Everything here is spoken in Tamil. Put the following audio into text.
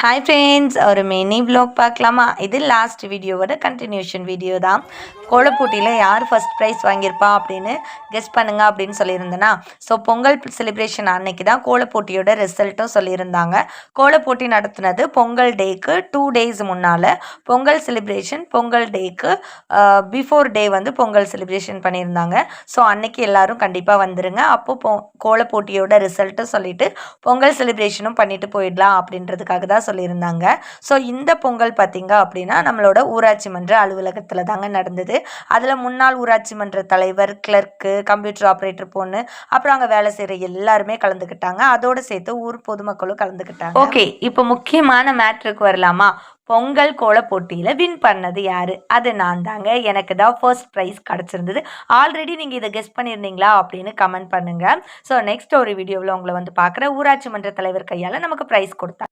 ஹாய் ஃப்ரெண்ட்ஸ், ஒரு மினி வ்ளாக் பார்க்கலாமா? இது லாஸ்ட் வீடியோவோட கண்டினியூஷன் வீடியோ தான். கோலப்போட்டியில் யார் ஃபஸ்ட் ப்ரைஸ் வாங்கியிருப்பா அப்படின்னு கெஸ் பண்ணுங்க அப்படின்னு சொல்லியிருந்தேன்னா, ஸோ பொங்கல் செலிப்ரேஷன் அன்னைக்கு தான் கோலப்போட்டியோட ரிசல்ட்டும் சொல்லியிருந்தாங்க. கோலப்போட்டி நடத்துனது பொங்கல் டேக்கு 2 டேஸ் முன்னால். பொங்கல் செலிப்ரேஷன் பொங்கல் டேக்கு பிஃபோர் டே வந்து பொங்கல் செலிப்ரேஷன் பண்ணியிருந்தாங்க. ஸோ அன்னைக்கு எல்லாரும் கண்டிப்பாக வந்துடுங்க. அப்போது கோலப்போட்டியோட ரிசல்ட்டும் சொல்லிவிட்டு பொங்கல் செலிப்ரேஷனும் பண்ணிட்டு போயிடலாம் அப்படின்றதுக்காக தான் சொல்லியிருந்தாங்க. ஸோ இந்த பொங்கல் பார்த்திங்க அப்படின்னா நம்மளோட ஊராட்சி மன்ற அலுவலகத்தில் தாங்க நடந்தது. அதில் முன்னாள் ஊராட்சி மன்ற தலைவர், கிளர்க்கு, கம்ப்யூட்டர் ஆப்ரேட்டர் பொண்ணு, அப்புறம் அங்கே வேலை செய்கிற எல்லாருமே கலந்துக்கிட்டாங்க. அதோடு சேர்த்து ஊர் பொதுமக்களும் கலந்துக்கிட்டாங்க. ஓகே, இப்போ முக்கியமான மேட்ருக்கு வரலாமா? பொங்கல் கோல போட்டியில் வின் பண்ணது யாரு? அது நான் தாங்க. எனக்கு தான் ஃபர்ஸ்ட் ப்ரைஸ் கிடச்சிருந்தது. ஆல்ரெடி நீங்கள் இதை கெஸ் பண்ணியிருந்தீங்களா அப்படின்னு கமெண்ட் பண்ணுங்கள். ஸோ நெக்ஸ்ட் ஒரு வீடியோவில் உங்களை வந்து பார்க்குறேன். ஊராட்சி மன்ற தலைவர் கையால் நமக்கு ப்ரைஸ் கொடுத்தாங்க.